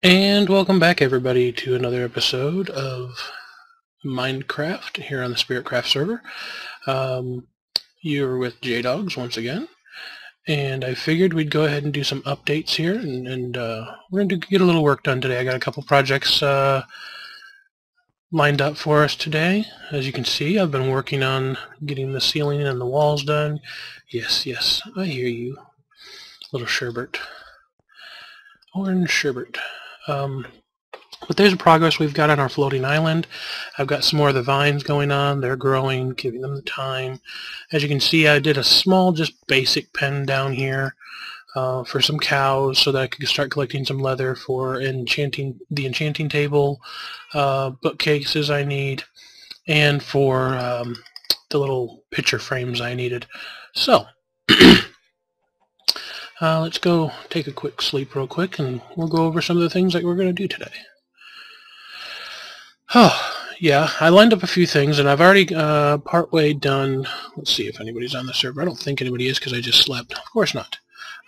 And welcome back everybody to another episode of Minecraft here on the Spiritcraft server. You're with J-Dogs once again, and I figured we'd go ahead and do some updates here, and we're going to get a little work done today. I got a couple projects lined up for us today. As you can see, I've been working on getting the ceiling and the walls done. Yes, I hear you, little sherbet. Orange sherbet. But there's progress we've got on our floating island. I've got some more of the vines going on. They're growing, giving them the time. As you can see, I did a small, just basic pen down here for some cows so that I could start collecting some leather for the enchanting table, bookcases I need, and for the little picture frames I needed. So, let's go take a quick sleep real quick, and we'll go over some of the things that we're going to do today. Oh, yeah, I lined up a few things, and I've already partway done. Let's see if anybody's on the server. I don't think anybody is because I just slept. Of course not.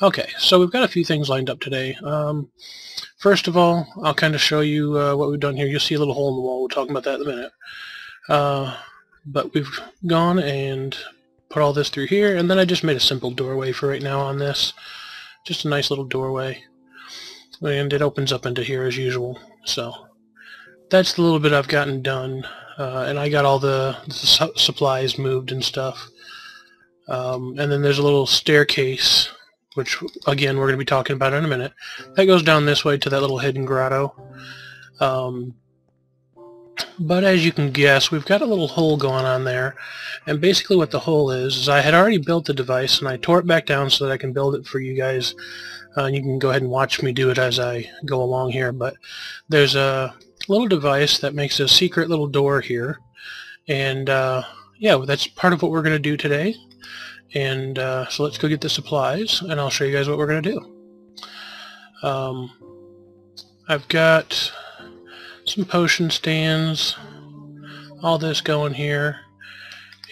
Okay, so we've got a few things lined up today. First of all, I'll kind of show you what we've done here. You'll see a little hole in the wall. We'll talk about that in a minute. But we've gone and put all this through here, and then I just made a simple doorway for right now on this. Just a nice little doorway. And it opens up into here as usual. So that's the little bit I've gotten done, and I got all the supplies moved and stuff. And then there's a little staircase, which again we're going to be talking about in a minute. That goes down this way to that little hidden grotto. But as you can guess, we've got a little hole going on there, and basically what the hole is I had already built the device, and I tore it back down so that I can build it for you guys. You can go ahead and watch me do it as I go along here, but there's a little device that makes a secret little door here, and yeah, that's part of what we're going to do today. And so let's go get the supplies, and I'll show you guys what we're going to do. I've got some potion stands, all this going here,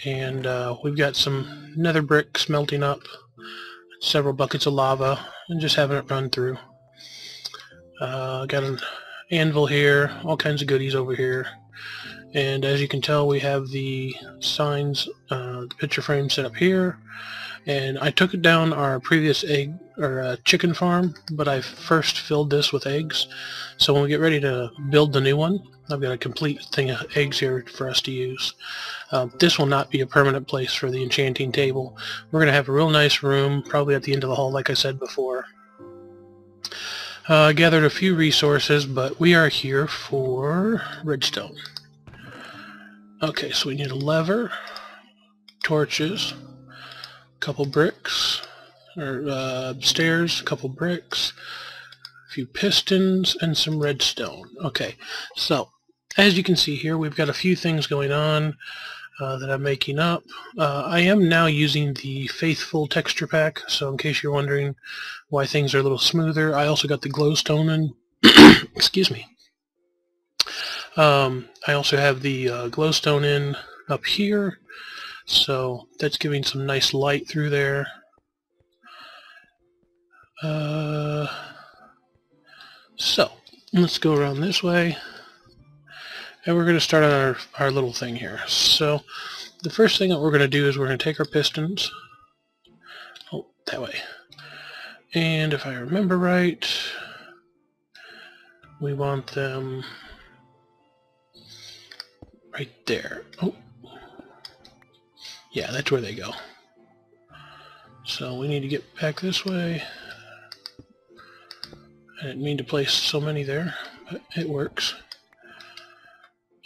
and we've got some nether bricks melting up, several buckets of lava, and just having it run through. Got an anvil here, all kinds of goodies over here, and as you can tell we have the signs, the picture frame set up here, and I took it down our previous egg or chicken farm, but I first filled this with eggs, so when we get ready to build the new one, I've got a complete thing of eggs here for us to use. This will not be a permanent place for the enchanting table. We're going to have a real nice room, probably at the end of the hall like I said before. Gathered a few resources, but we are here for redstone. Okay, so we need a lever, torches, a couple bricks, or stairs, a couple bricks, a few pistons, and some redstone. Okay, so as you can see here, we've got a few things going on that I'm making up. I am now using the Faithful texture pack, so in case you're wondering why things are a little smoother, I also got the glowstone in. Excuse me. I also have the glowstone in up here, so that's giving some nice light through there. So let's go around this way, and we're going to start on our little thing here. So the first thing that we're going to do is we're going to take our pistons, that way, and if I remember right, we want them right there. Oh, yeah, that's where they go. So we need to get back this way. I didn't mean to place so many there, but it works.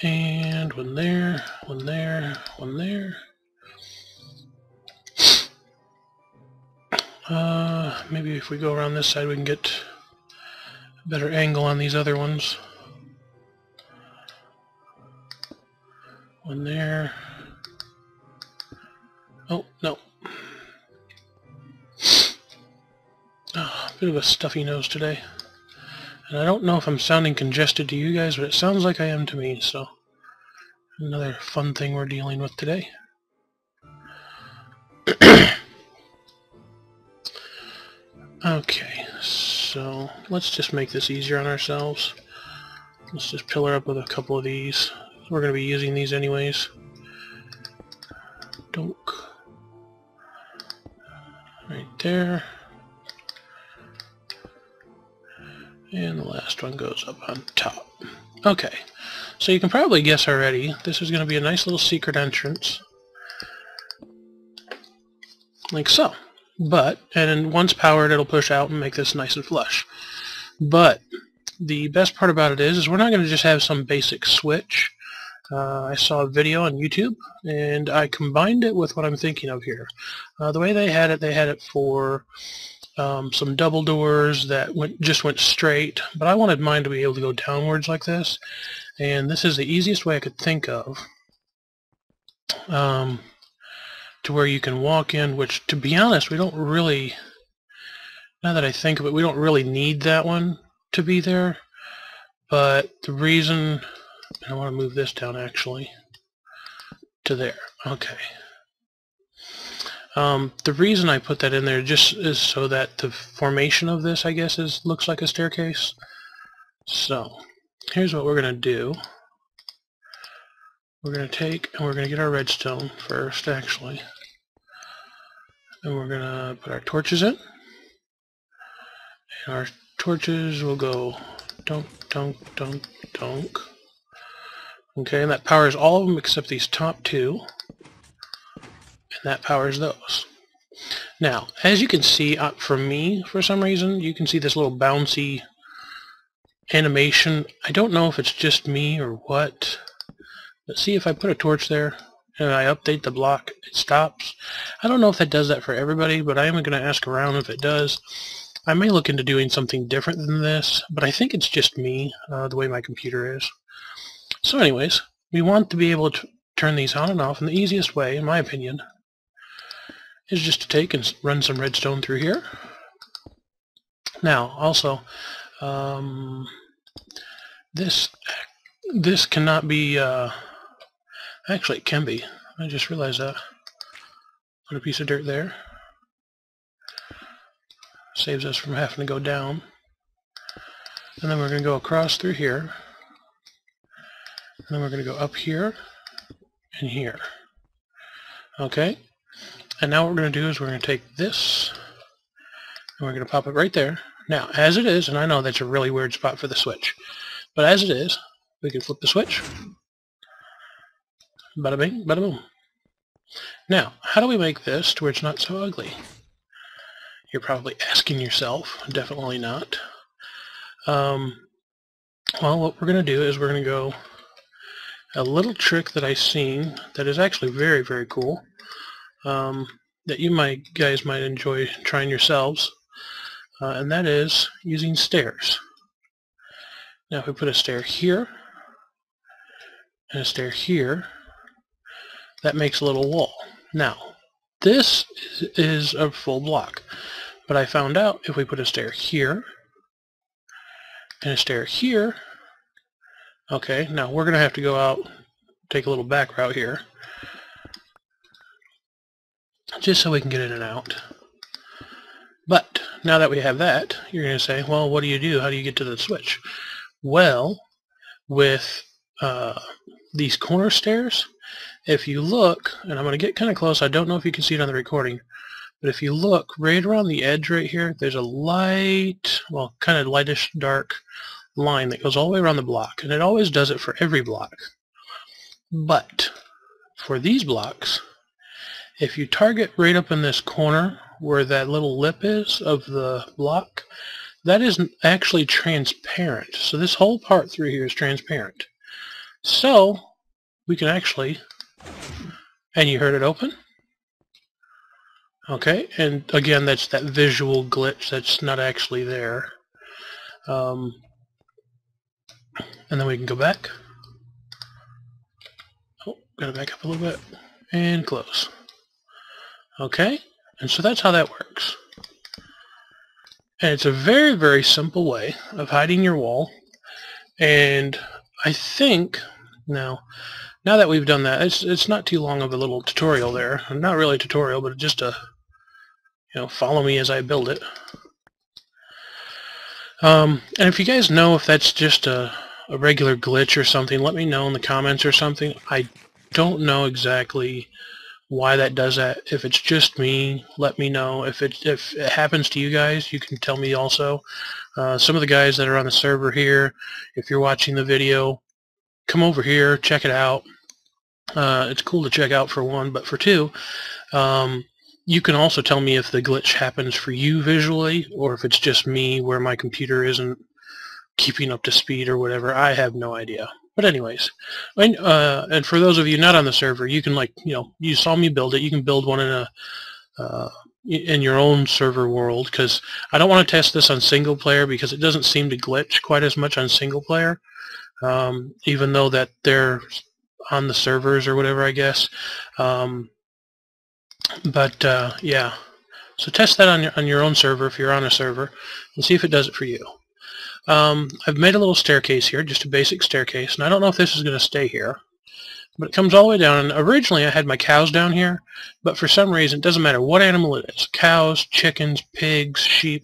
And one there, one there, one there. Maybe if we go around this side we can get a better angle on these other ones. One there. Oh, no. Oh, a bit of a stuffy nose today. And I don't know if I'm sounding congested to you guys, but it sounds like I am to me, so another fun thing we're dealing with today. Okay, So let's just make this easier on ourselves. Let's just pillar up with a couple of these. We're going to be using these anyways. Donk. Right there. And the last one goes up on top. Okay, so you can probably guess already, this is going to be a nice little secret entrance. Like so. But, and then once powered, it'll push out and make this nice and flush. But the best part about it is we're not going to just have some basic switch. I saw a video on YouTube, and I combined it with what I'm thinking of here. The way they had it for some double doors that just went straight, but I wanted mine to be able to go downwards like this, and this is the easiest way I could think of to where you can walk in, which, to be honest, we don't really, now that I think of it, we don't really need that one to be there. But the reason, I want to move this down actually to there. Okay. The reason I put that in there just is so that the formation of this, I guess, looks like a staircase. So here's what we're going to do. We're going to take and we're going to get our redstone first, actually. And we're going to put our torches in. And our torches will go donk, donk, donk, donk. Okay, and that powers all of them except these top two. And that powers those. Now, as you can see, from me, for some reason, you can see this little bouncy animation. I don't know if it's just me or what. But see, if I put a torch there and I update the block, it stops. I don't know if that does that for everybody, but I am going to ask around if it does. I may look into doing something different than this, but I think it's just me, the way my computer is. So anyways, we want to be able to turn these on and off, and the easiest way, in my opinion, is just to take and run some redstone through here. Now, also, this cannot be, actually it can be. I just realized that. Put a piece of dirt there. Saves us from having to go down. And then we're going to go across through here. And then we're going to go up here and here. Okay? And now what we're going to do is we're going to take this and we're going to pop it right there. Now, as it is, and I know that's a really weird spot for the switch, but as it is, we can flip the switch. Bada bing, bada boom. Now, how do we make this to where it's not so ugly? You're probably asking yourself. Definitely not. Well, what we're going to do is we're going to go a little trick that I've seen that is actually very, very cool, that you guys might enjoy trying yourselves, and that is using stairs. Now, if we put a stair here and a stair here, that makes a little wall. Now, this is a full block, but I found out if we put a stair here and a stair here, okay, now we're going to have to go out, take a little back route here, just so we can get in and out. But now that we have that, you're going to say, well, what do you do? How do you get to the switch? Well, with these corner stairs, if you look, and I'm going to get kind of close, I don't know if you can see it on the recording, but if you look right around the edge right here, there's a light, well, kind of lightish dark line that goes all the way around the block, and it always does it for every block. But for these blocks, if you target right up in this corner where that little lip is of the block, that is actually transparent. So this whole part through here is transparent. So we can actually, and you heard it open? Okay, and again, that's that visual glitch that's not actually there. And then we can go back. Oh, gotta back up a little bit. And close. Okay, and so that's how that works. And it's a very, very simple way of hiding your wall. And I think, now that we've done that, it's not too long of a little tutorial there. Not really a tutorial, but just a, follow me as I build it. And if you guys know if that's just a regular glitch or something, let me know in the comments or something. I don't know exactly why that does that. If it's just me, let me know. If it happens to you guys, you can tell me also. Some of the guys that are on the server here, if you're watching the video, come over here, check it out. It's cool to check out for one, but for two, you can also tell me if the glitch happens for you visually, or if it's just me where my computer isn't keeping up to speed or whatever. I have no idea. But anyways, and for those of you not on the server, you can, like, you saw me build it. You can build one in your own server world, because I don't want to test this on single player because it doesn't seem to glitch quite as much on single player, even though that they're on the servers or whatever, I guess. Yeah. So test that on your own server if you're on a server, and see if it does it for you. I've made a little staircase here, just a basic staircase, and I don't know if this is going to stay here, but it comes all the way down. And originally I had my cows down here, but for some reason, it doesn't matter what animal it is, cows, chickens, pigs, sheep,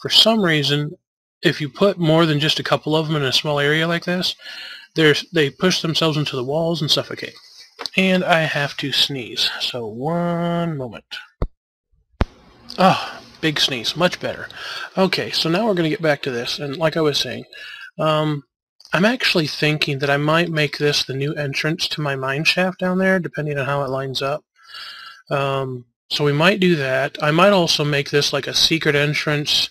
for some reason, if you put more than just a couple of them in a small area like this, they push themselves into the walls and suffocate. And I have to sneeze, so one moment. Oh, big sneeze, much better. Okay, so now we're going to get back to this, and like I was saying, I'm actually thinking that I might make this the new entrance to my mine shaft down there, depending on how it lines up. So we might do that. I might also make this like a secret entrance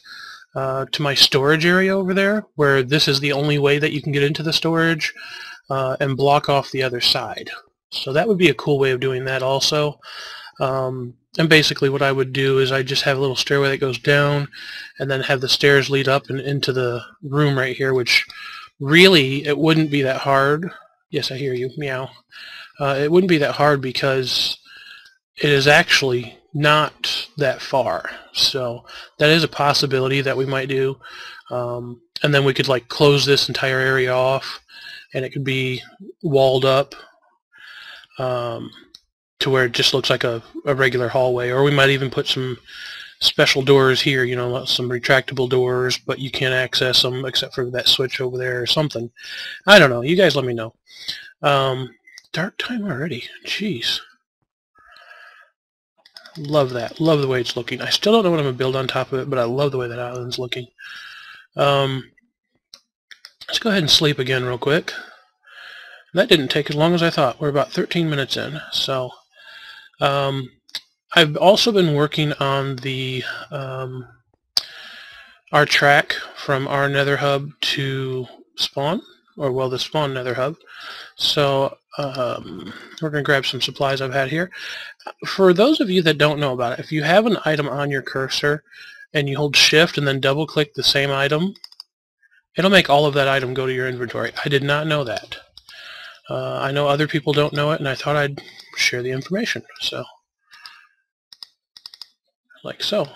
to my storage area over there, where this is the only way that you can get into the storage, and block off the other side. So that would be a cool way of doing that also. And basically what I would do is I just have a little stairway that goes down, and then have the stairs lead up and into the room right here, which really it wouldn't be that hard. Yes, I hear you, meow. It wouldn't be that hard because it is actually not that far. So that is a possibility that we might do. And then we could like close this entire area off, and it could be walled up to where it just looks like a regular hallway. Or we might even put some special doors here, some retractable doors, but you can't access them except for that switch over there or something. I don't know. You guys let me know. Dark time already. Jeez. Love that. Love the way it's looking. I still don't know what I'm going to build on top of it, but I love the way that island's looking. Let's go ahead and sleep again real quick. That didn't take as long as I thought. We're about 13 minutes in. So I've also been working on the our track from our Nether hub to spawn, or well, the spawn Nether hub. So we're going to grab some supplies I've had here. For those of you that don't know about it, if you have an item on your cursor and you hold shift and then double click the same item, it'll make all of that item go to your inventory. I did not know that. I know other people don't know it, and I thought I'd share the information. So, like so.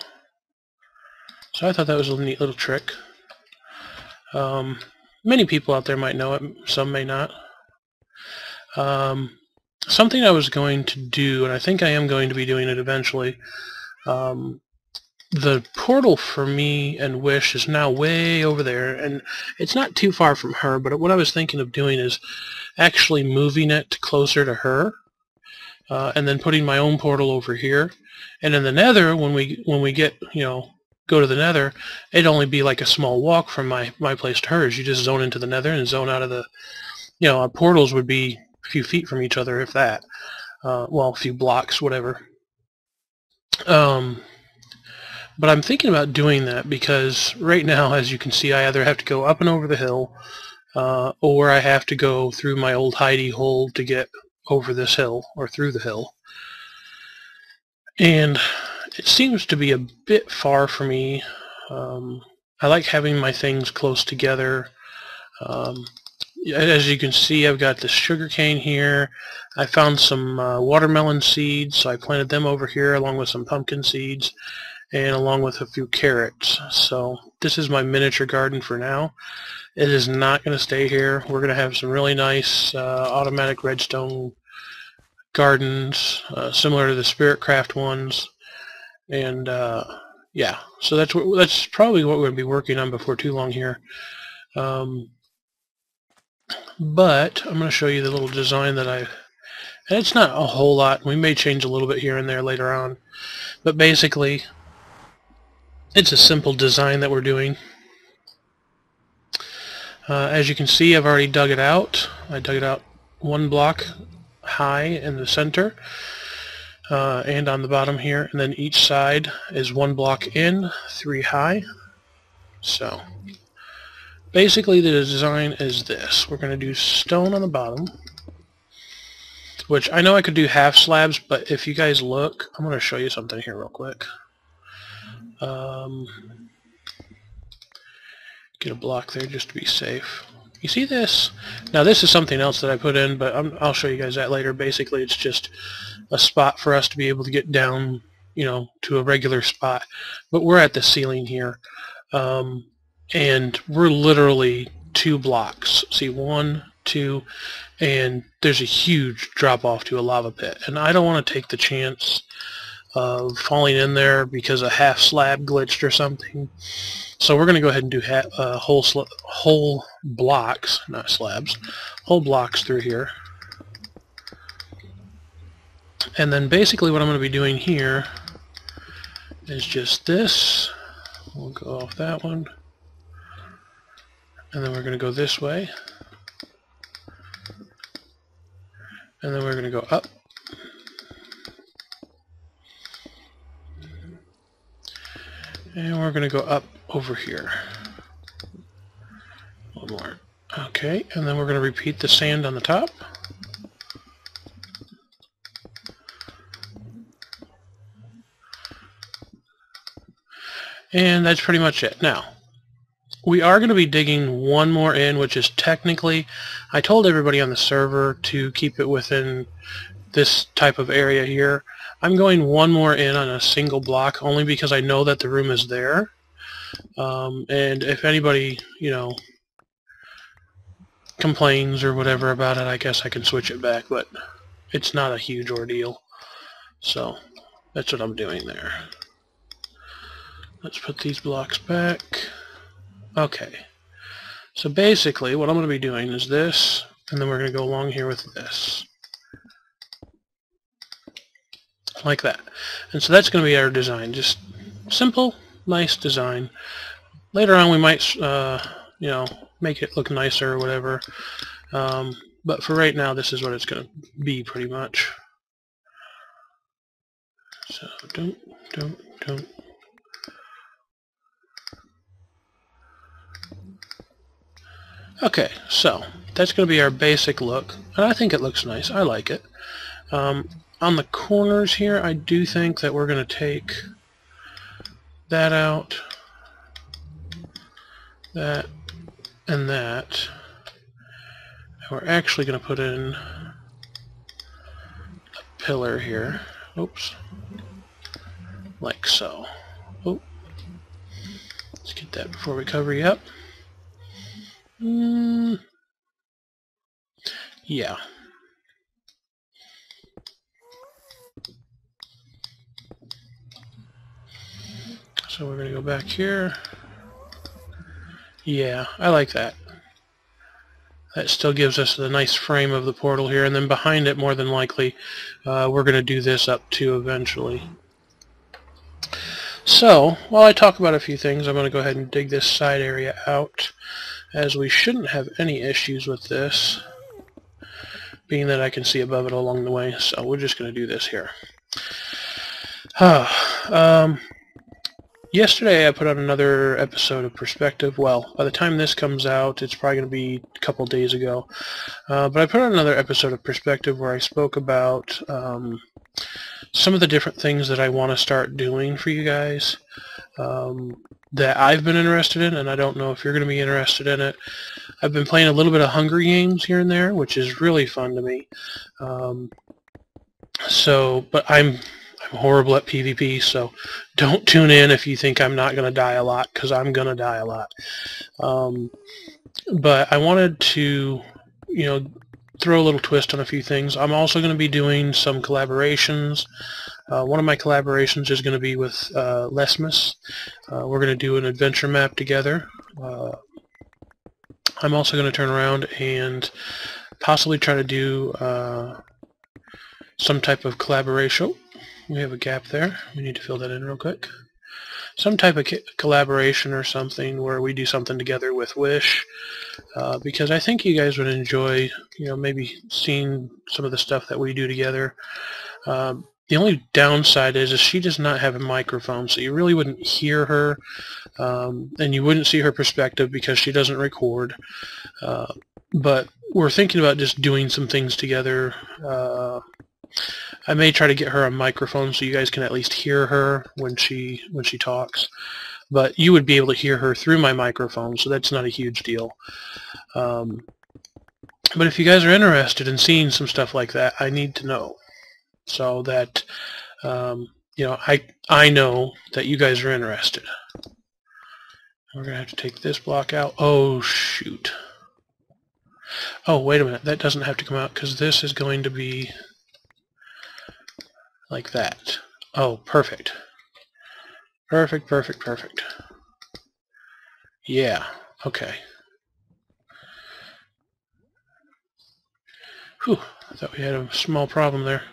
So I thought that was a neat little trick. Many people out there might know it, some may not. Something I was going to do, and I think I am going to be doing it eventually, the portal for me and Wish is now way over there, and it's not too far from her, but what I was thinking of doing is actually moving it closer to her, and then putting my own portal over here. And in the Nether, when we get, go to the Nether, it'd only be like a small walk from my place to hers. You just zone into the Nether and zone out of the, our portals would be a few feet from each other, if that. Well, a few blocks, whatever. But I'm thinking about doing that because right now, as you can see, I either have to go up and over the hill, or I have to go through my old hidey hole to get over this hill, or through the hill. And it seems to be a bit far for me. I like having my things close together. As you can see, I've got the sugar cane here. I found some watermelon seeds, so I planted them over here along with some pumpkin seeds and along with a few carrots. So this is my miniature garden for now. It is not going to stay here. We're going to have some really nice automatic redstone gardens, similar to the Spiritcraft ones. And yeah, so that's probably what we're going to be working on before too long here. But I'm going to show you the little design that and it's not a whole lot. We may change a little bit here and there later on. But basically, it's a simple design that we're doing. As you can see, I've already dug it out. I dug it out 1 block high in the center and on the bottom here, and then each side is 1 block in, 3 high. So basically the design is this. We're going to do stone on the bottom, which I know I could do half slabs, but if you guys look, I'm going to show you something here real quick. Get a block there just to be safe. You see this? Now this is something else that I put in, but I'll show you guys that later. Basically it's just a spot for us to be able to get down, you know, to a regular spot. But we're at the ceiling here, and we're literally 2 blocks. See, 1, 2, and there's a huge drop off to a lava pit, and I don't want to take the chance of falling in there because a half slab glitched or something. So we're going to go ahead and do whole blocks, not slabs, whole blocks through here. And then basically what I'm going to be doing here is just this. We'll go off that one. And then we're going to go this way. And then we're going to go up. And we're going to go up over here. 1 more. Okay, and then we're going to repeat the sand on the top. And that's pretty much it. Now, we are going to be digging 1 more in, which is technically, I told everybody on the server to keep it within this type of area here. I'm going 1 more in on a single block only because I know that the room is there. And if anybody, you know, complains or whatever about it, I guess I can switch it back, but it's not a huge ordeal. So that's what I'm doing there. Let's put these blocks back. Okay. So basically what I'm going to be doing is this, and then we're going to go along here with this. Like that. And so that's going to be our design. Just simple, nice design. Later on we might, you know, make it look nicer or whatever. But for right now, this is what it's going to be pretty much. So don't. Okay, so that's going to be our basic look, and I think it looks nice. I like it. On the corners here, I do think that we're going to take that out, that, and that. And we're actually going to put in a pillar here. Oops. Like so. Oh. Let's get that before we cover you up. Yeah. So we're going to go back here. Yeah, I like that. That still gives us the nice frame of the portal here, and then behind it, more than likely, we're going to do this up too eventually. So, while I talk about a few things, I'm going to go ahead and dig this side area out, as we shouldn't have any issues with this, being that I can see above it along the way. So we're just going to do this here. Yesterday I put out another episode of Perspective. Well, by the time this comes out, it's probably going to be a couple days ago. But I put out another episode of Perspective where I spoke about some of the different things that I want to start doing for you guys that I've been interested in, and I don't know if you're going to be interested in it. I've been playing a little bit of Hunger Games here and there, which is really fun to me. But I'm horrible at PvP, so don't tune in if you think I'm not going to die a lot, because I'm going to die a lot. But I wanted to, you know, throw a little twist on a few things. I'm also going to be doing some collaborations. One of my collaborations is going to be with Lesmus. We're going to do an adventure map together. I'm also going to turn around and possibly try to do some type of collaboration. We have a gap there. We need to fill that in real quick. Some type of collaboration or something where we do something together with Wish, because I think you guys would enjoy, maybe seeing some of the stuff that we do together. The only downside is she does not have a microphone, so you really wouldn't hear her, and you wouldn't see her perspective because she doesn't record. But we're thinking about just doing some things together. I may try to get her a microphone so you guys can at least hear her when she talks. But you would be able to hear her through my microphone, so that's not a huge deal. But if you guys are interested in seeing some stuff like that, I need to know, so that I know that you guys are interested. We're gonna have to take this block out. Oh shoot! Oh wait a minute, that doesn't have to come out because this is going to be like that. Oh, perfect. Perfect, perfect, perfect. Yeah, okay. Whew, I thought we had a small problem there.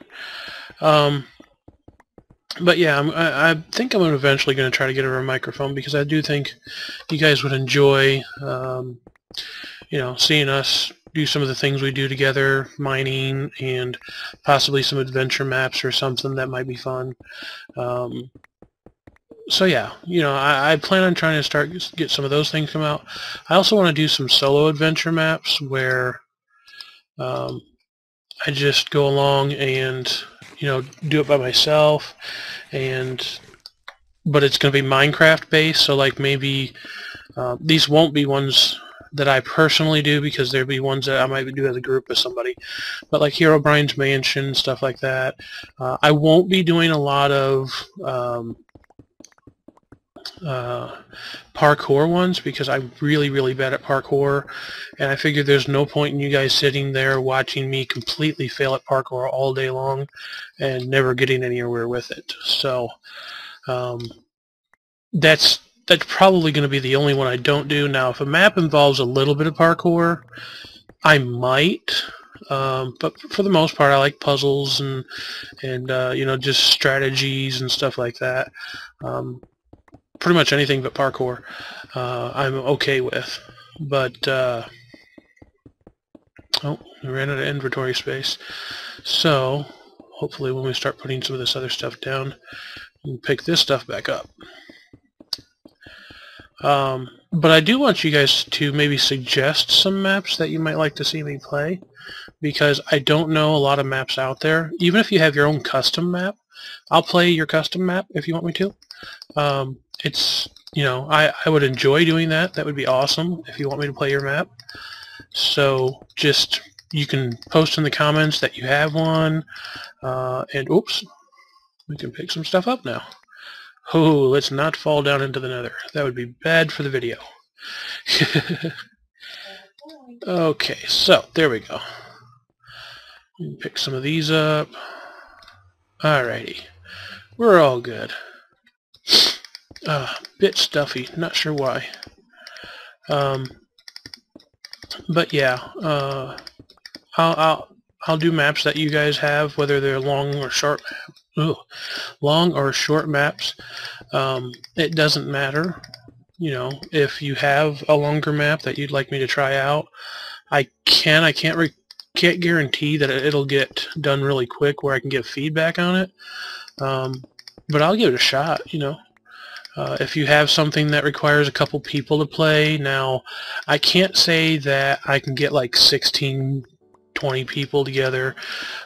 But yeah, I think I'm eventually going to try to get her a microphone because I do think you guys would enjoy, seeing us do some of the things we do together, mining, and possibly some adventure maps or something that might be fun. So yeah, I plan on trying to get some of those things come out. I also want to do some solo adventure maps where I just go along and do it by myself, but it's going to be Minecraft based. So like maybe these won't be ones that I personally do because there'll be ones that I might do as a group with somebody. But like Herobrine's Mansion, stuff like that. I won't be doing a lot of parkour ones because I'm really, really bad at parkour, and I figure there's no point in you guys sitting there watching me completely fail at parkour all day long and never getting anywhere with it. So that's probably going to be the only one I don't do. Now, if a map involves a little bit of parkour, I might, but for the most part, I like puzzles and just strategies and stuff like that. Pretty much anything but parkour I'm okay with. But oh, we ran out of inventory space. So hopefully when we start putting some of this other stuff down, we can pick this stuff back up. But I do want you guys to maybe suggest some maps that you might like to see me play, because I don't know a lot of maps out there. Even if you have your own custom map, I'll play your custom map if you want me to. It's, I would enjoy doing that. That would be awesome if you want me to play your map. So just, you can post in the comments that you have one, and oops, we can pick some stuff up now. Oh, let's not fall down into the nether. That would be bad for the video. Okay, so there we go. We can pick some of these up. Alrighty, we're all good. Bit stuffy, not sure why. But yeah, I'll do maps that you guys have, whether they're long or short. Long or short maps. It doesn't matter. If you have a longer map that you'd like me to try out, I can't guarantee that it'll get done really quick where I can give feedback on it. But I'll give it a shot. If you have something that requires a couple people to play, now I can't say that I can get like 16, 20 people together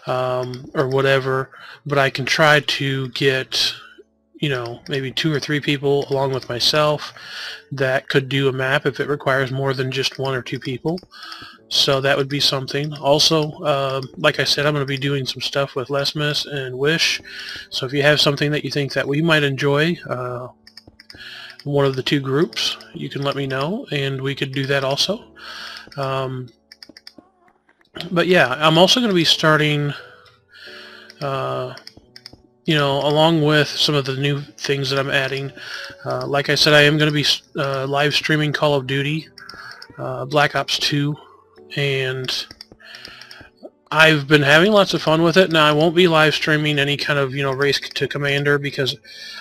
or whatever, but I can try to get maybe 2 or 3 people along with myself that could do a map if it requires more than just 1 or 2 people. So that would be something. Also, like I said, I'm going to be doing some stuff with Lesmus and Wish. So if you have something that you think that we might enjoy, one of the 2 groups, you can let me know, and we could do that also. But yeah, I'm also going to be starting, you know, along with some of the new things that I'm adding. Like I said, I am going to be live streaming Call of Duty, Black Ops 2, and I've been having lots of fun with it. Now, I won't be live streaming any kind of, you know, race to commander because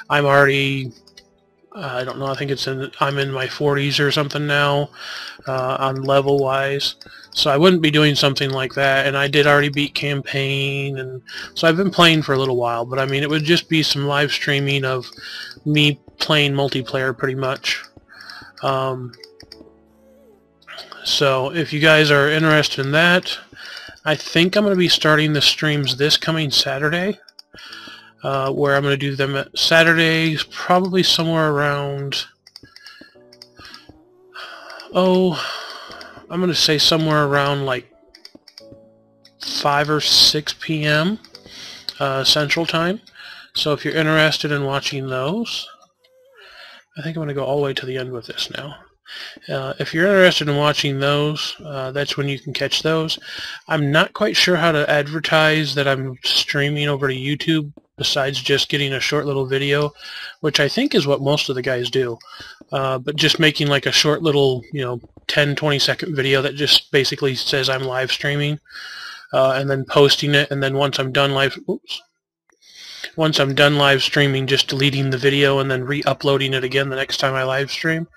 I'm already, I don't know, I think I'm in my 40s or something now on level wise. So I wouldn't be doing something like that, and I did already beat campaign, and so I've been playing for a little while, but I mean it would just be some live streaming of me playing multiplayer pretty much. So if you guys are interested in that, I think I'm going to be starting the streams this coming Saturday, where I'm going to do them at Saturdays, probably somewhere around, I'm going to say somewhere around like 5 or 6 p.m. Central Time. So if you're interested in watching those, I think I'm going to go all the way to the end with this now. If you're interested in watching those, that's when you can catch those. I'm not quite sure how to advertise that I'm streaming over to YouTube besides just getting a short little video, which I think is what most of the guys do. But just making like a short little, you know, 10-20 second video that just basically says I'm live streaming, and then posting it, and then once I'm done live streaming, just deleting the video and then re-uploading it again the next time I live stream.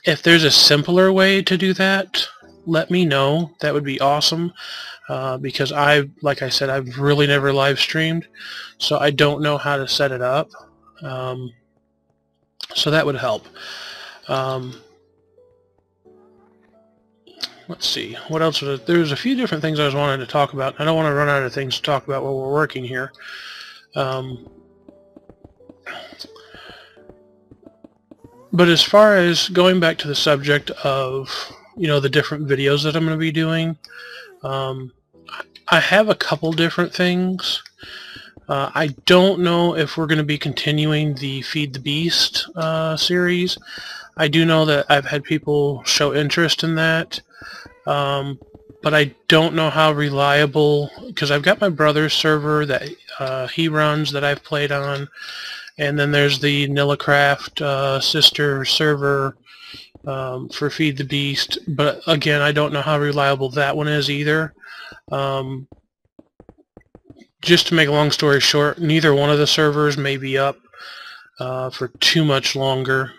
If there's a simpler way to do that, let me know. That would be awesome, because like I said, I've really never live streamed, so I don't know how to set it up. So that would help. Let's see, what else was it? There's a few different things I was wanting to talk about. I don't want to run out of things to talk about while we're working here. But as far as going back to the subject of, you know, the different videos that I'm going to be doing, I have a couple different things. I don't know if we're going to be continuing the Feed the Beast series. I do know that I've had people show interest in that, but I don't know how reliable, because I've got my brother's server that he runs that I've played on, and then there's the Nillacraft sister server for Feed the Beast, but again, I don't know how reliable that one is either. Just to make a long story short, neither one of the servers may be up for too much longer,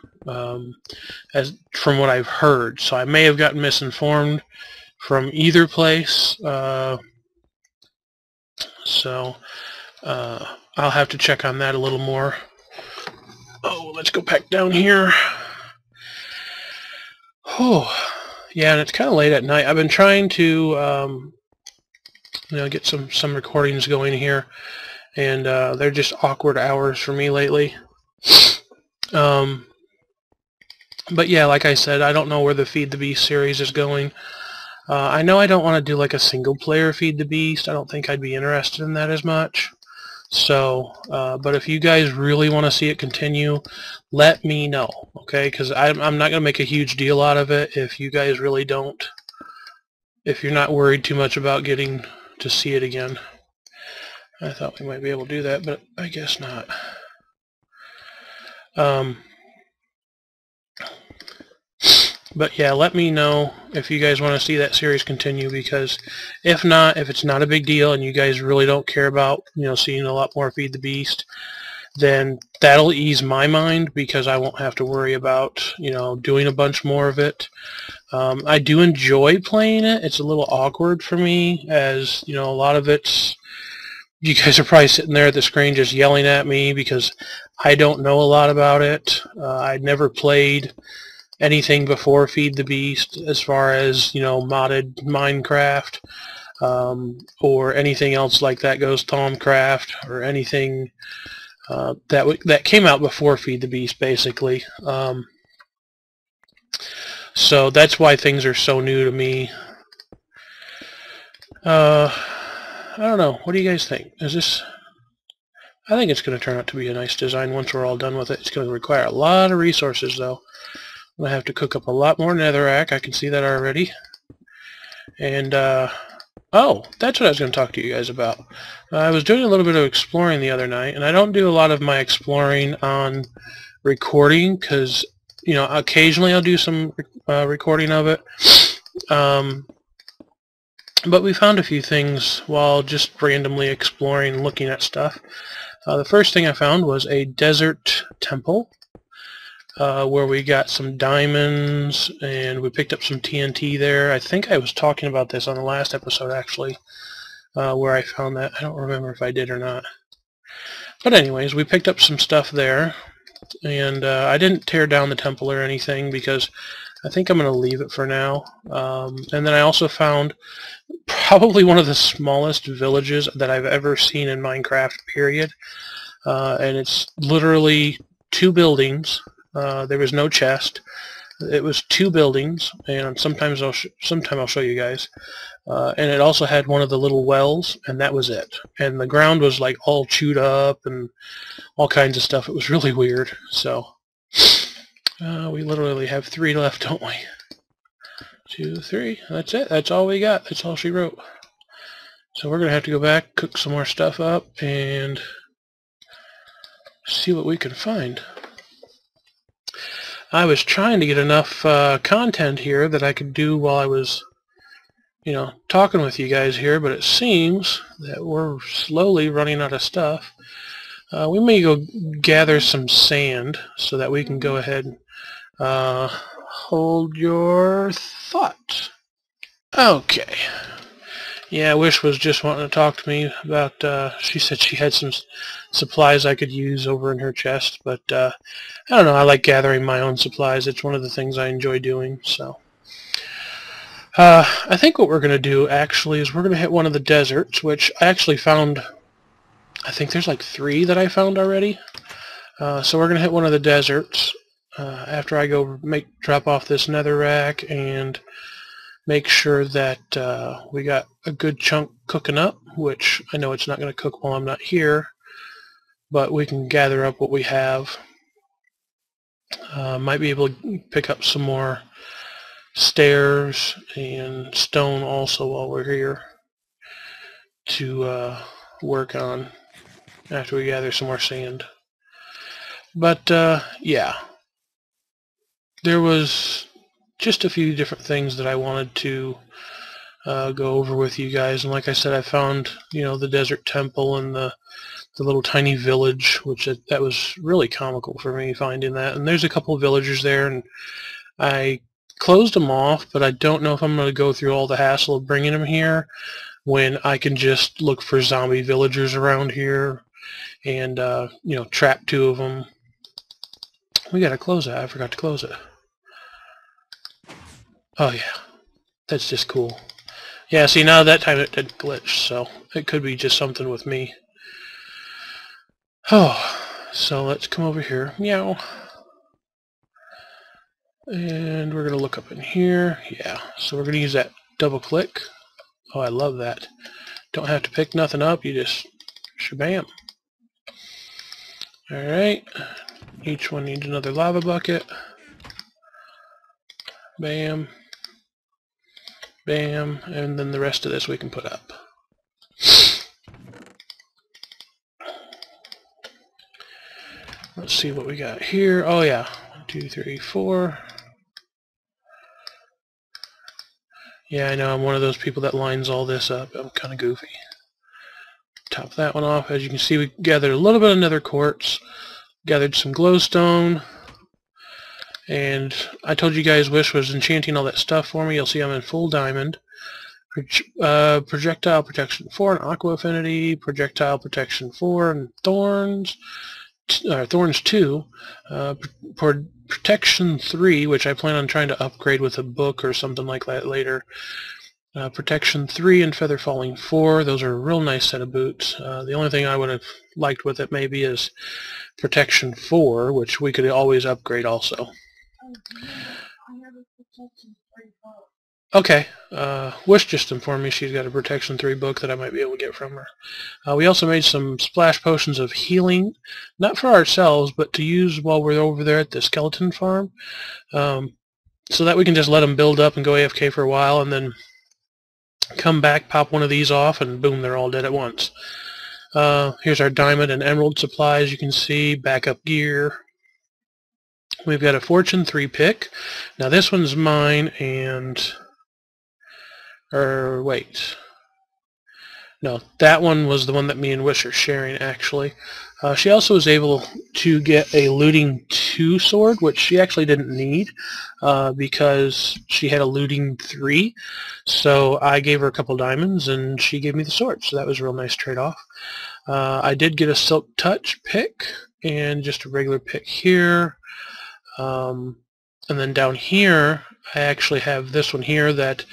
as from what I've heard. So I may have gotten misinformed from either place. So I'll have to check on that a little more. Oh, let's go back down here. Oh, yeah, and it's kind of late at night. I've been trying to you know, get some recordings going here, and they're just awkward hours for me lately. But yeah, like I said, I don't know where the Feed the Beast series is going. I know I don't want to do like a single player Feed the Beast. I don't think I'd be interested in that as much. So, but if you guys really want to see it continue, let me know, okay? Because I'm not going to make a huge deal out of it if you guys really don't, if you're not worried too much about getting to see it again. I thought we might be able to do that, but I guess not. But yeah, let me know if you guys want to see that series continue, because if not, if it's not a big deal and you guys really don't care about, you know, seeing a lot more Feed the Beast, then that'll ease my mind, because I won't have to worry about, you know, doing a bunch more of it. I do enjoy playing it. It's a little awkward for me, as, you know, a lot of it's, you guys are probably sitting there at the screen just yelling at me because I don't know a lot about it. I'd never played anything before Feed the Beast, as far as, you know, modded Minecraft, or anything else like that goes, Thaumcraft, or anything that came out before Feed the Beast, basically. So that's why things are so new to me. I don't know. What do you guys think? Is this... I think it's going to turn out to be a nice design once we're all done with it. It's going to require a lot of resources, though. I'm going to have to cook up a lot more netherrack. I can see that already. And oh, that's what I was going to talk to you guys about. I was doing a little bit of exploring the other night, and I don't do a lot of my exploring on recording because, you know, occasionally I'll do some recording of it. But we found a few things while just randomly exploring and looking at stuff. The first thing I found was a desert temple where we got some diamonds and we picked up some TNT there. I think I was talking about this on the last episode actually, where I found that. I don't remember if I did or not. But anyways, we picked up some stuff there, and I didn't tear down the temple or anything because I think I'm going to leave it for now. And then I also found probably one of the smallest villages that I've ever seen in Minecraft, period. And it's literally 2 buildings. There was no chest. It was 2 buildings, and sometime I'll show you guys. And it also had one of the little wells, and that was it. And the ground was like all chewed up and all kinds of stuff. It was really weird. So we literally have 3 left, don't we? 2, 3. That's it. That's all we got. That's all she wrote. So we're gonna have to go back, cook some more stuff up, and see what we can find. I was trying to get enough content here that I could do while I was, you know, talking with you guys here, but it seems that we're slowly running out of stuff. We may go gather some sand so that we can go ahead and hold your thought. Okay. Yeah, Wish was just wanting to talk to me about, she said she had some supplies I could use over in her chest, but I don't know, I like gathering my own supplies. It's one of the things I enjoy doing, so. I think what we're going to do, actually, is we're going to hit one of the deserts, which I actually found, I think there's like 3 that I found already. So we're going to hit one of the deserts after I go drop off this netherrack and make sure that we got a good chunk cooking up, which I know it's not going to cook while I'm not here, but we can gather up what we have. Might be able to pick up some more stairs and stone also while we're here to work on after we gather some more sand. But yeah, there was just a few different things that I wanted to go over with you guys, and like I said, I found, you know, the desert temple and the little tiny village, which that was really comical for me finding that. And there's a couple of villagers there, and I closed them off, but I don't know if I'm going to go through all the hassle of bringing them here when I can just look for zombie villagers around here and you know, trap 2 of them. We gotta close that. I forgot to close it. Oh yeah, that's just cool. Yeah, see, now that time it did glitch, so it could be just something with me. Oh, so let's come over here. Meow. And we're going to look up in here. Yeah, so we're going to use that double click. Oh, I love that. Don't have to pick nothing up. You just shabam. Alright. Each one needs another lava bucket. Bam. Bam. And then the rest of this we can put up. Let's see what we got here. Oh yeah. 1, 2, 3, 4. Yeah, I know, I'm one of those people that lines all this up. I'm kind of goofy. Top that one off. As you can see, we gathered a little bit of nether quartz, gathered some glowstone, and I told you guys Wish was enchanting all that stuff for me. You'll see I'm in full diamond. Projectile protection 4 and aqua affinity, projectile protection 4 and thorns, thorns 2, protection 3, which I plan on trying to upgrade with a book or something like that later. Protection 3 and feather falling 4. Those are a real nice set of boots. The only thing I would have liked with it maybe is protection 4, which we could always upgrade also. Okay, Wish just informed me she's got a protection 3 book that I might be able to get from her. We also made some splash potions of healing, not for ourselves, but to use while we're over there at the skeleton farm, so that we can just let them build up and go AFK for a while, and then Come back, pop one of these off, and boom, they're all dead at once. Here's our diamond and emerald supplies. You can see backup gear. We've got a Fortune 3 pick. Now this one's mine, and wait. No, that one was the one that me and Wish are sharing, actually. She also was able to get a looting 2 sword, which she actually didn't need because she had a looting 3. So I gave her a couple diamonds, and she gave me the sword. So that was a real nice trade-off. I did get a Silk Touch pick and just a regular pick here. And then down here, I actually have this one here that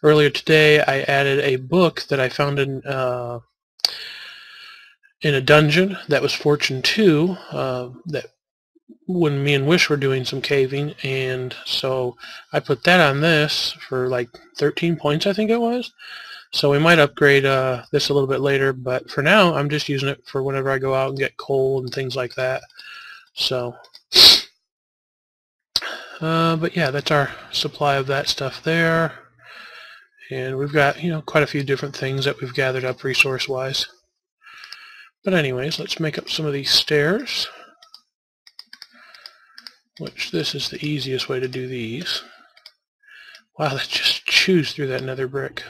earlier today I added a book that I found in a dungeon that was Fortune 2 that when me and Wish were doing some caving, and so I put that on this for like 13 points, I think it was. So we might upgrade this a little bit later, but for now I'm just using it for whenever I go out and get coal and things like that. So but yeah, that's our supply of that stuff there. And we've got, quite a few different things that we've gathered up resource-wise. But anyways, let's make up some of these stairs. Which this is the easiest way to do these. Wow, that just chews through that nether brick.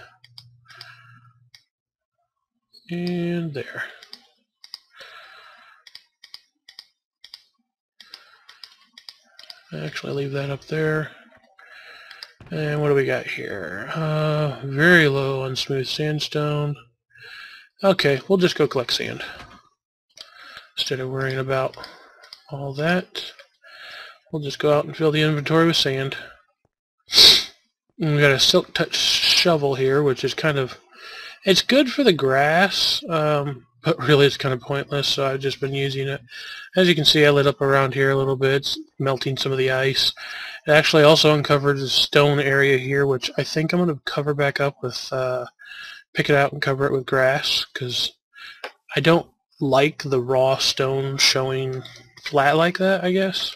And there. Actually, leave that up there. And what do we got here? Very low on smooth sandstone. Okay, we'll just go collect sand instead of worrying about all that. We'll just go out and fill the inventory with sand. And we got a Silk Touch shovel here, which is it's good for the grass, but really it's kind of pointless, so I've just been using it. As you can see, I lit up around here a little bit. It's melting some of the ice. It actually also uncovered the stone area here, which I think I'm going to cover back up with, pick it out and cover it with grass, because I don't like the raw stone showing flat like that, I guess.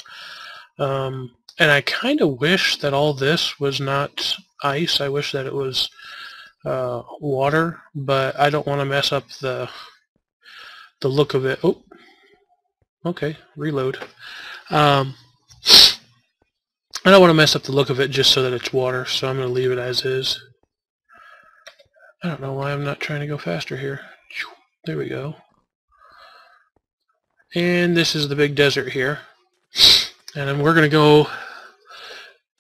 And I kind of wish that all this was not ice. I wish that it was water, but I don't want to mess up the look of it. Oh, okay, reload. I don't want to mess up the look of it just so that it's water, so I'm going to leave it as is. I don't know why I'm not trying to go faster here. There we go. And this is the big desert here. And then we're going to go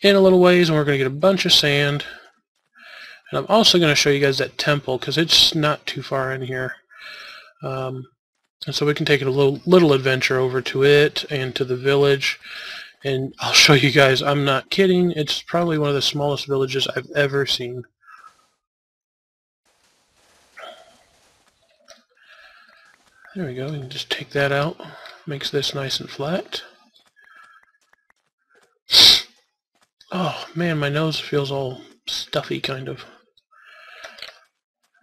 in a little ways, and we're going to get a bunch of sand. And I'm also going to show you guys that temple, because it's not too far in here. And so we can take a little adventure over to it and to the village. And I'll show you guys, I'm not kidding, it's probably one of the smallest villages I've ever seen. There we go, we can just take that out. Makes this nice and flat. Oh man, my nose feels all stuffy kind of.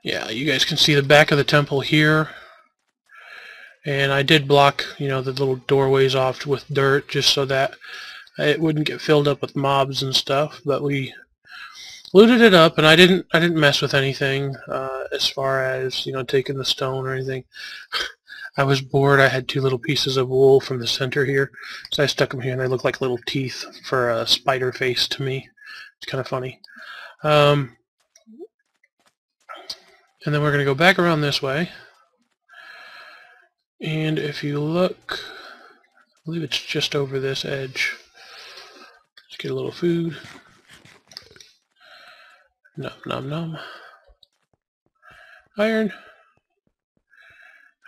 Yeah, you guys can see the back of the temple here. And I did block, the little doorways off with dirt just so that it wouldn't get filled up with mobs and stuff. But we looted it up, and I didn't mess with anything as far as taking the stone or anything. I was bored. I had 2 little pieces of wool from the center here, so I stuck them here, and they look like little teeth for a spider face to me. It's kind of funny. And then we're going to go back around this way. And if you look, I believe it's just over this edge. Let's get a little food. Nom nom nom. Iron.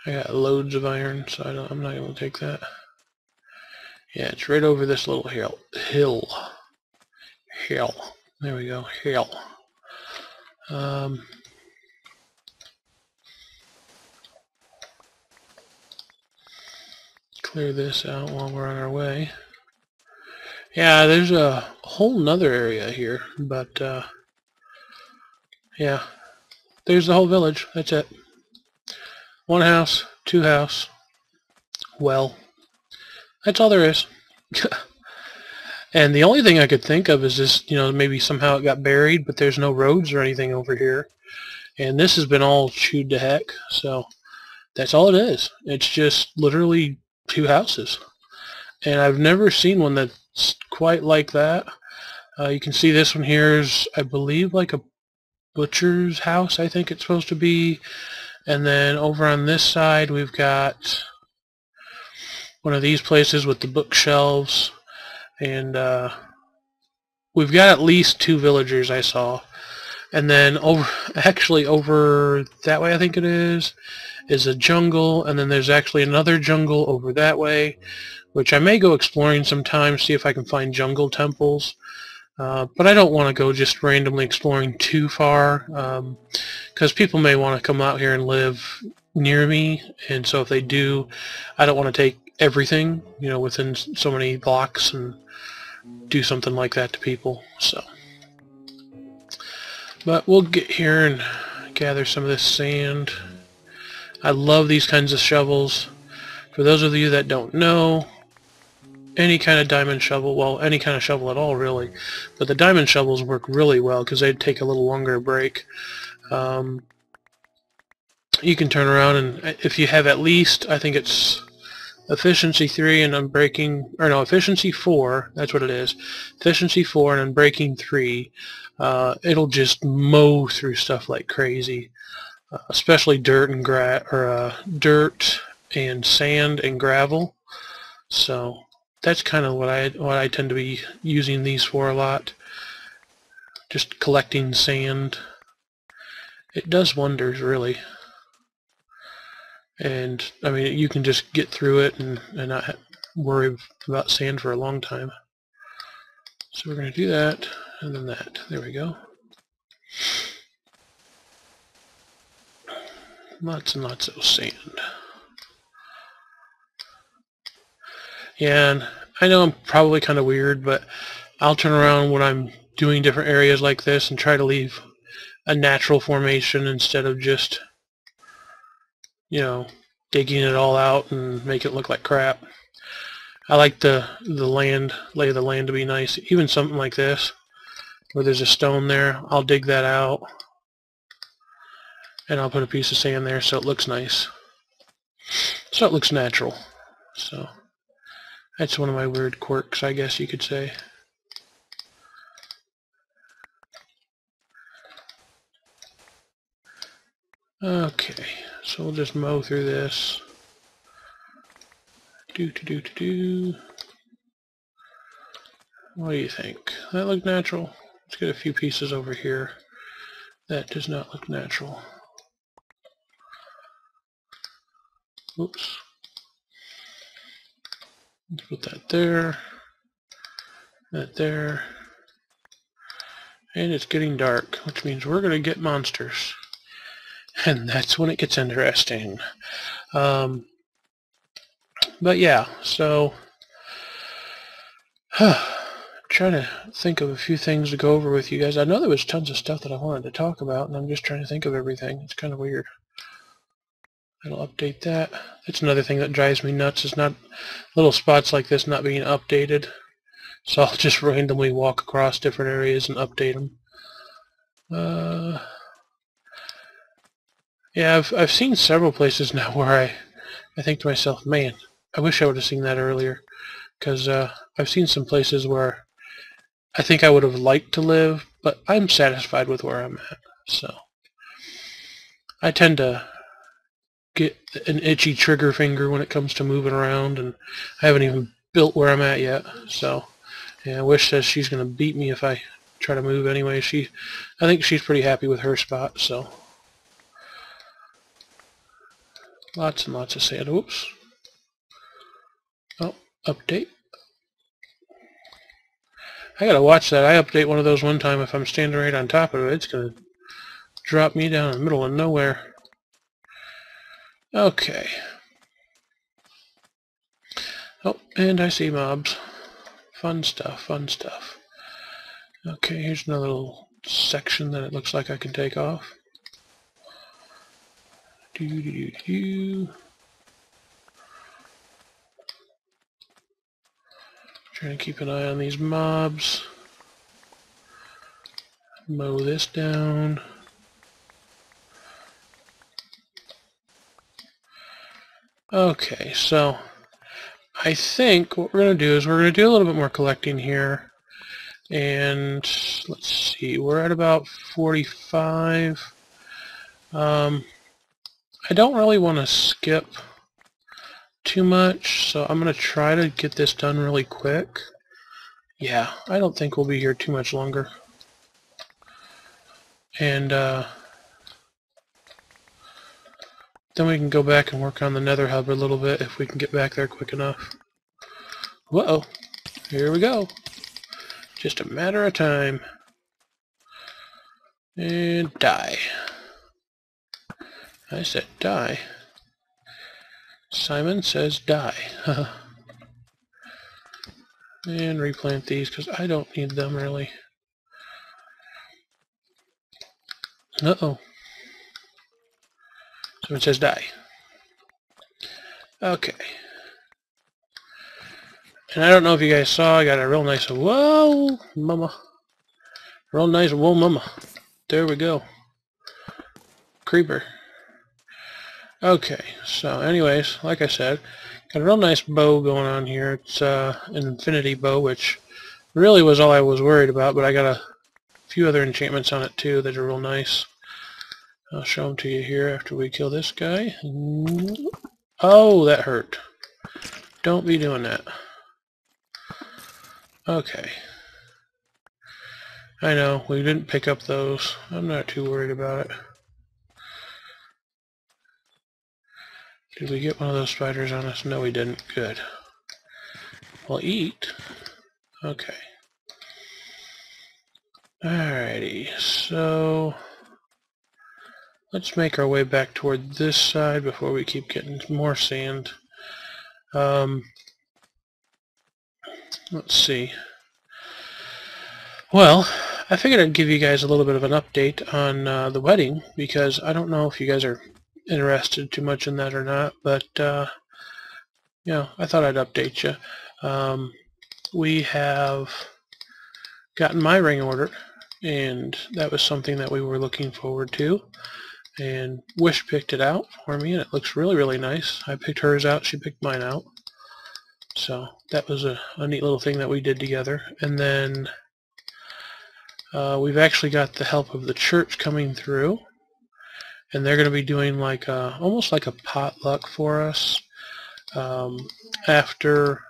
I got loads of iron, so I'm not going to take that. Yeah, it's right over this little hill. There we go. Hill. Clear this out while we're on our way. Yeah, there's a whole nother area here, but yeah, there's the whole village. That's it. 1 house, 2 house. Well, that's all there is. And the only thing I could think of is this, maybe somehow it got buried, but there's no roads or anything over here. And this has been all chewed to heck, so that's all it is. It's just literally two houses. And I've never seen one that's quite like that. You can see this one here is, I believe, like a butcher's house, I think it's supposed to be. And then over on this side we've got one of these places with the bookshelves. And we've got at least two villagers I saw. And then actually over that way I think it is a jungle, and then there's actually another jungle over that way, which I may go exploring sometime, see if I can find jungle temples. But I don't want to go just randomly exploring too far, because people may want to come out here and live near me, and so if they do, I don't want to take everything, within so many blocks and do something like that to people. So, but we'll get here and gather some of this sand. I love these kinds of shovels. For those of you that don't know, any kind of diamond shovel, well, any kind of shovel at all really, but the diamond shovels work really well because they take a little longer to break. You can turn around, and if you have at least, I think it's efficiency 3 and unbreaking, or no, efficiency 4, that's what it is, efficiency 4 and unbreaking 3, it'll just mow through stuff like crazy. Especially dirt and dirt and sand and gravel. So that's kind of what I tend to be using these for a lot. Just collecting sand. It does wonders, really. And I mean, you can just get through it and not worry about sand for a long time. So we're going to do that, and then that. There we go. Lots and lots of sand. Yeah, and I know I'm probably kind of weird, but I'll turn around when I'm doing different areas like this and try to leave a natural formation instead of just, digging it all out and make it look like crap. I like the lay of the land to be nice. Even something like this, where there's a stone there, I'll dig that out and I'll put a piece of sand there so it looks nice. So it looks natural. So that's one of my weird quirks, I guess you could say. Okay, so we'll just mow through this. What do you think? That look natural? Let's get a few pieces over here. That does not look natural. Oops. Let's put that there. That there. And it's getting dark, which means we're going to get monsters. And that's when it gets interesting. But yeah, so trying to think of a few things to go over with you guys. I know there was tons of stuff that I wanted to talk about, and I'm just trying to think of everything. It's kind of weird. I'll update that. That's another thing that drives me nuts, is not little spots like this not being updated. So I'll just randomly walk across different areas and update them. Yeah, I've seen several places now where I think to myself, man, I wish I would have seen that earlier, because I've seen some places where I think I would have liked to live, but I'm satisfied with where I'm at. So I tend to get an itchy trigger finger when it comes to moving around, and I haven't even built where I'm at yet. So yeah, Wish says she's going to beat me if I try to move anyway. I think she's pretty happy with her spot. So lots and lots of sand. Oops. Oh, update. I gotta watch that. I update one of those one time. If I'm standing right on top of it, it's gonna drop me down in the middle of nowhere. Okay. Oh, and I see mobs. Fun stuff, fun stuff. Okay, here's another little section that it looks like I can take off. Trying to keep an eye on these mobs. Mow this down. Okay, so I think what we're going to do is we're going to do a little bit more collecting here. And let's see, we're at about 45. I don't really want to skip too much, so I'm going to try to get this done really quick. Yeah, I don't think we'll be here too much longer. And then we can go back and work on the Nether hub a little bit if we can get back there quick enough. Whoa, here we go. Just a matter of time. And die. I said die. Simon says die. And replant these because I don't need them really. Uh-oh. Someone says die. Okay. And I don't know if you guys saw, I got a real nice, whoa, mama. Real nice, whoa, mama. There we go. Creeper. Okay, so anyways, like I said, got a real nice bow going on here. It's an infinity bow, which really was all I was worried about, but I got a few other enchantments on it too that are real nice. I'll show them to you here after we kill this guy. Oh, that hurt. Don't be doing that. Okay. I know, we didn't pick up those. I'm not too worried about it. Did we get one of those spiders on us? No, we didn't. Good. We'll eat. Okay. Alrighty, so let's make our way back toward this side before we keep getting more sand. Let's see. Well, I figured I'd give you guys a little bit of an update on the wedding, because I don't know if you guys are interested too much in that or not, but you know, I thought I'd update you. We have gotten my ring ordered, and that was something that we were looking forward to, and Wish picked it out for me, and it looks really, really nice. I picked hers out, she picked mine out, so that was a neat little thing that we did together. And then we've actually got the help of the church coming through, and they're going to be doing like almost like a potluck for us after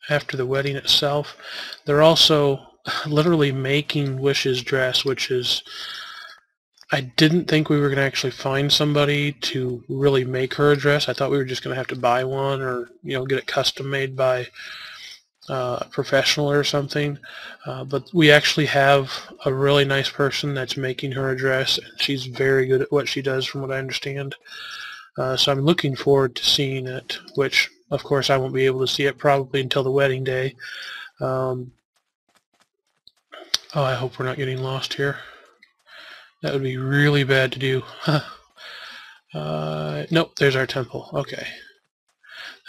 the wedding itself. They're also literally making Wish's dress, which is, I didn't think we were going to actually find somebody to really make her a dress. I thought we were just going to have to buy one, or you know, get it custom made by a professional or something. But we actually have a really nice person that's making her a dress, and she's very good at what she does from what I understand. So I'm looking forward to seeing it, which of course I won't be able to see it probably until the wedding day. Oh, I hope we're not getting lost here. That would be really bad to do. Nope, there's our temple. Okay.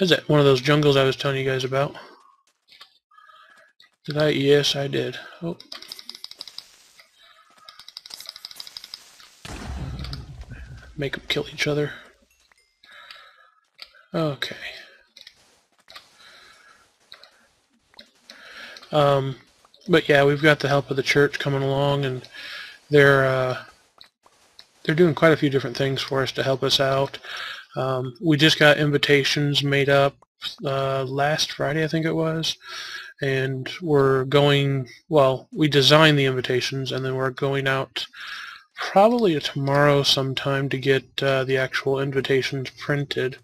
Is that one of those jungles I was telling you guys about? Did I? Yes, I did. Oh. Make them kill each other. Okay. But yeah, we've got the help of the church coming along, and they're doing quite a few different things for us to help us out. We just got invitations made up last Friday, I think it was, and we're going, well, we designed the invitations, and then we're going out probably tomorrow sometime to get the actual invitations printed.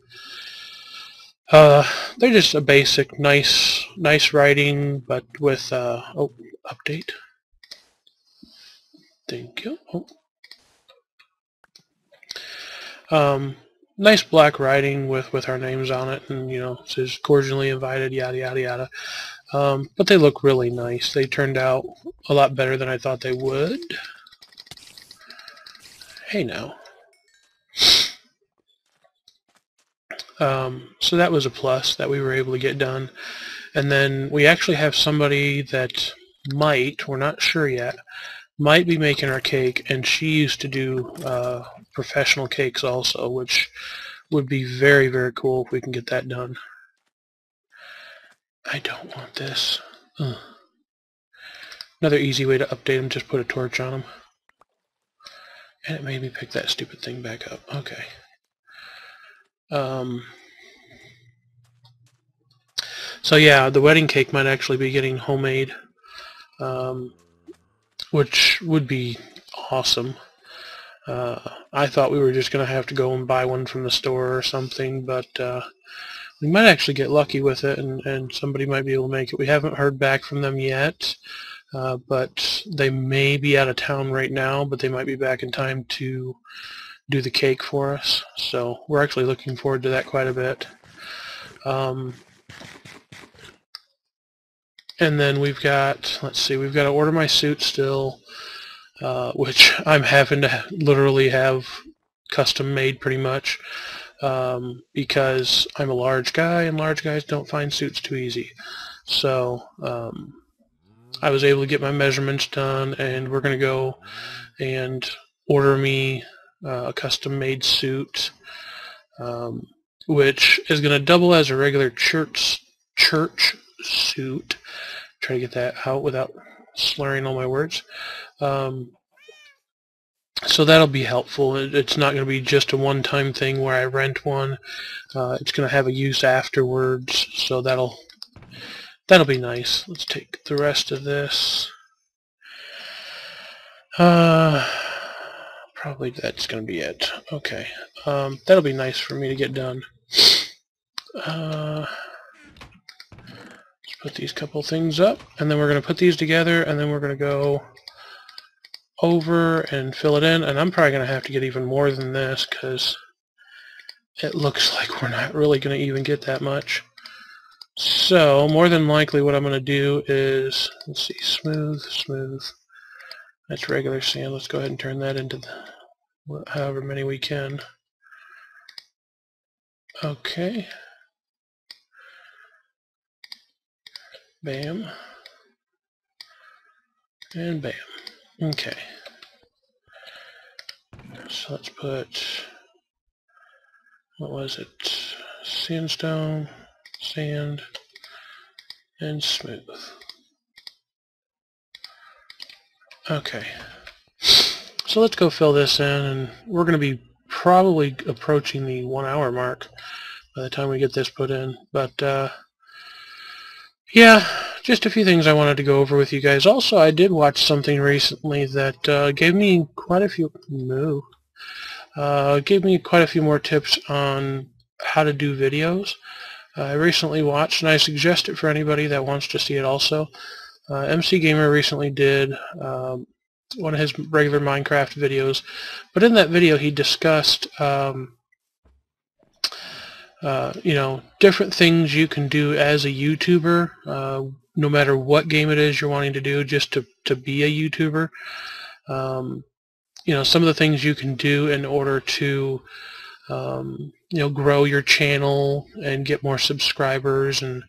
They're just a basic, nice writing, but with, oh, update. Thank you. Oh. Nice black writing with our names on it, and you know, it says cordially invited, yada yada yada. But they look really nice. They turned out a lot better than I thought they would. Hey now. So that was a plus that we were able to get done. And then we actually have somebody that might, we're not sure yet, might be making our cake, and she used to do professional cakes also, which would be very, very cool if we can get that done. I don't want this. Ugh. Another easy way to update them, just put a torch on them. And it made me pick that stupid thing back up. Okay. So yeah, the wedding cake might actually be getting homemade, which would be awesome. I thought we were just going to have to go and buy one from the store or something, but we might actually get lucky with it, and somebody might be able to make it. We haven't heard back from them yet, but they may be out of town right now, but they might be back in time to do the cake for us. So we're actually looking forward to that quite a bit. And then we've got, let's see, we've got to order my suit still, which I'm having to literally have custom made pretty much, because I'm a large guy, and large guys don't find suits too easy. So I was able to get my measurements done, and we're going to go and order me a custom made suit, which is going to double as a regular church suit. Try to get that out without slurring all my words. So that'll be helpful. It's not going to be just a one-time thing where I rent one. It's going to have a use afterwards, so that'll be nice. Let's take the rest of this. Probably that's going to be it. Okay. That'll be nice for me to get done. Let's put these couple things up, and then we're going to put these together, and then we're going to go over and fill it in, and I'm probably going to have to get even more than this because it looks like we're not really going to even get that much. So more than likely what I'm going to do is, let's see, smooth, that's regular sand. Let's go ahead and turn that into however many we can. Okay. Bam. And bam. Okay. So let's put, what was it? Sandstone, sand, and smooth. Okay. So let's go fill this in, and we're going to be probably approaching the 1 hour mark by the time we get this put in. But yeah, just a few things I wanted to go over with you guys. Also, I did watch something recently that gave me quite a few more tips on how to do videos. I recently watched, and I suggest it for anybody that wants to see it also. MC Gamer recently did one of his regular Minecraft videos, but in that video he discussed you know, different things you can do as a YouTuber, no matter what game it is you're wanting to do, just to be a YouTuber. You know, some of the things you can do in order to you know, grow your channel and get more subscribers, and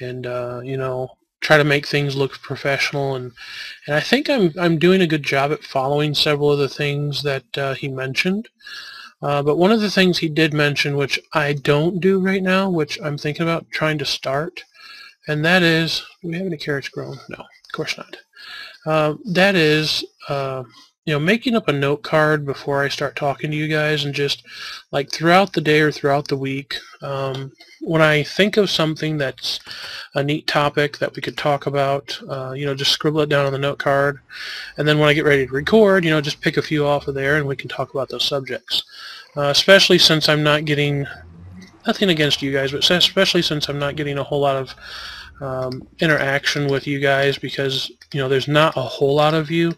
you know, try to make things look professional, and I think I'm doing a good job at following several of the things that he mentioned. But one of the things he did mention, which I don't do right now, which I'm thinking about trying to start, and that is, do we have any carrots grown? No, of course not. That is, you know, making up a note card before I start talking to you guys, and just like throughout the day or throughout the week, when I think of something that's a neat topic that we could talk about, you know, just scribble it down on the note card, and then when I get ready to record, you know, just pick a few off of there and we can talk about those subjects. Especially since I'm not getting, nothing against you guys, but especially since I'm not getting a whole lot of interaction with you guys, because, you know, there's not a whole lot of you.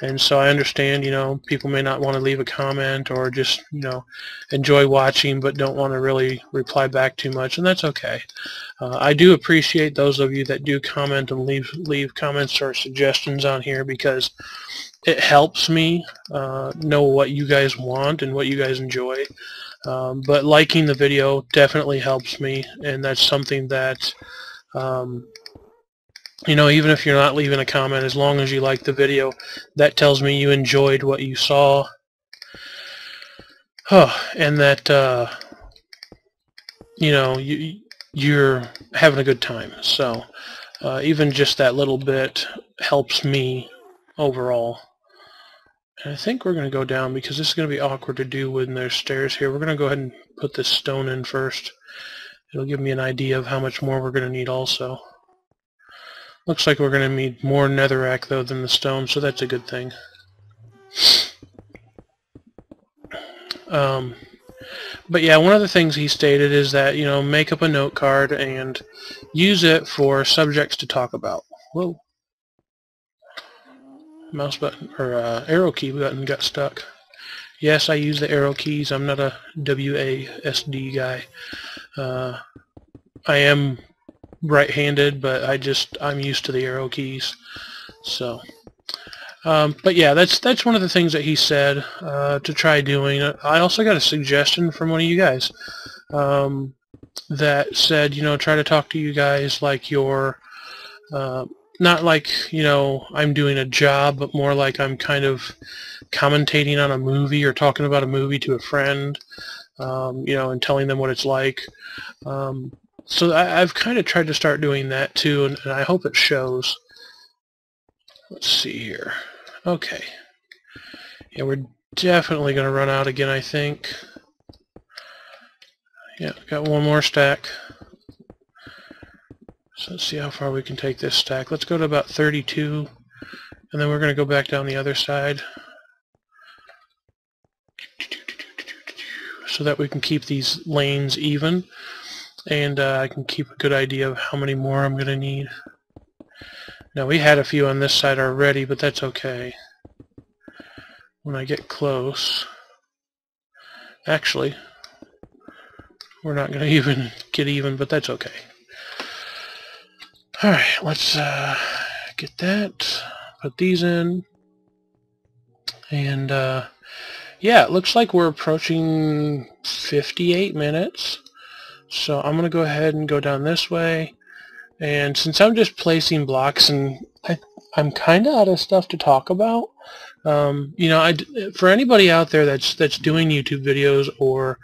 And so I understand, you know, people may not want to leave a comment, or just, you know, enjoy watching but don't want to really reply back too much, and that's okay. I do appreciate those of you that do comment and leave comments or suggestions on here, because it helps me know what you guys want and what you guys enjoy. But liking the video definitely helps me, and that's something that You know, even if you're not leaving a comment, as long as you like the video, that tells me you enjoyed what you saw. And that, you know, you're having a good time. So even just that little bit helps me overall. And I think we're going to go down because this is going to be awkward to do when there's stairs here. We're going to go ahead and put this stone in first. It'll give me an idea of how much more we're going to need also. Looks like we're going to need more netherrack though than the stone, so that's a good thing. But yeah, one of the things he stated is that, you know, make up a note card and use it for subjects to talk about. Whoa. Mouse button, or arrow key button got stuck. Yes, I use the arrow keys. I'm not a WASD guy. I am right-handed, but I'm used to the arrow keys. So, but yeah, that's one of the things that he said to try doing. I also got a suggestion from one of you guys that said, you know, try to talk to you guys like you're not like, you know, I'm doing a job, but more like I'm kind of commentating on a movie or talking about a movie to a friend, you know, and telling them what it's like. So I've kind of tried to start doing that too, and I hope it shows. Let's see here. Okay. Yeah, we're definitely going to run out again, I think. Yeah, got one more stack. So let's see how far we can take this stack. Let's go to about 32, and then we're going to go back down the other side so that we can keep these lanes even, and I can keep a good idea of how many more I'm going to need. Now, we had a few on this side already, but that's okay. When I get close, actually, we're not going to even get even, but that's okay. Alright, let's get that, put these in, and yeah, it looks like we're approaching 58 minutes, so I'm going to go ahead and go down this way, and since I'm just placing blocks and I'm kind of out of stuff to talk about, you know, for anybody out there that's doing YouTube videos or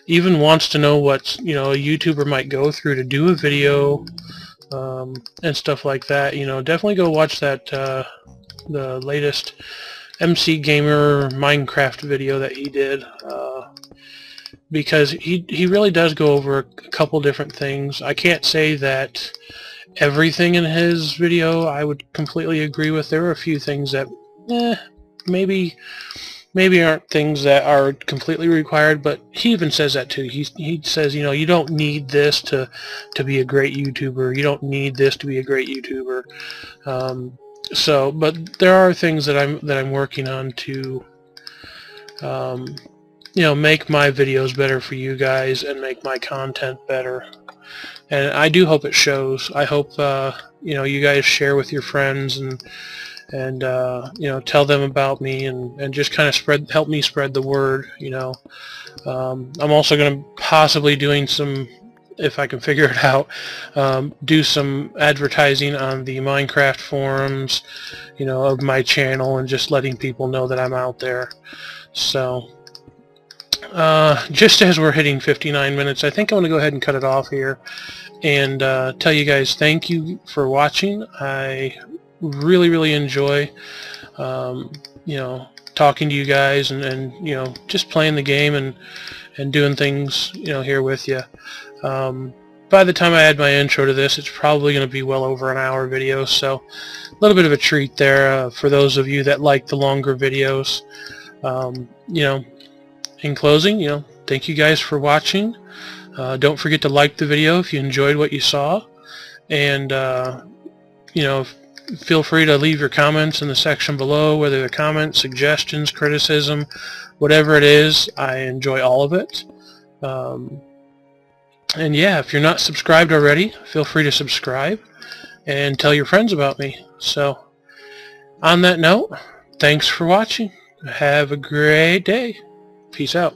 even wants to know what, you know, a YouTuber might go through to do a video, and stuff like that, you know, definitely go watch that the latest MC Gamer Minecraft video that he did, because he really does go over a couple different things. I can't say that everything in his video I would completely agree with. There are a few things that maybe aren't things that are completely required, but he even says that too. He says, you know, you don't need this to be a great YouTuber. You don't need this to be a great YouTuber. So, but there are things that I'm working on to, you know, make my videos better for you guys and make my content better. And I do hope it shows. I hope you know, you guys share with your friends and you know, tell them about me and just kind of help me spread the word, you know. I'm also going to possibly doing some, if I can figure it out, do some advertising on the Minecraft forums, you know, of my channel, and just letting people know that I'm out there. So just as we're hitting 59 minutes, I think I'm going to go ahead and cut it off here and tell you guys thank you for watching. I really enjoy you know, talking to you guys and you know, just playing the game and doing things, you know, here with you. By the time I add my intro to this, it's probably going to be well over an hour video, so a little bit of a treat there for those of you that like the longer videos. You know, in closing, you know, thank you guys for watching. Don't forget to like the video if you enjoyed what you saw, and you know, feel free to leave your comments in the section below, whether they're comments, suggestions, criticism, whatever it is. I enjoy all of it. And yeah, if you're not subscribed already, feel free to subscribe and tell your friends about me. So, on that note, thanks for watching. Have a great day. Peace out.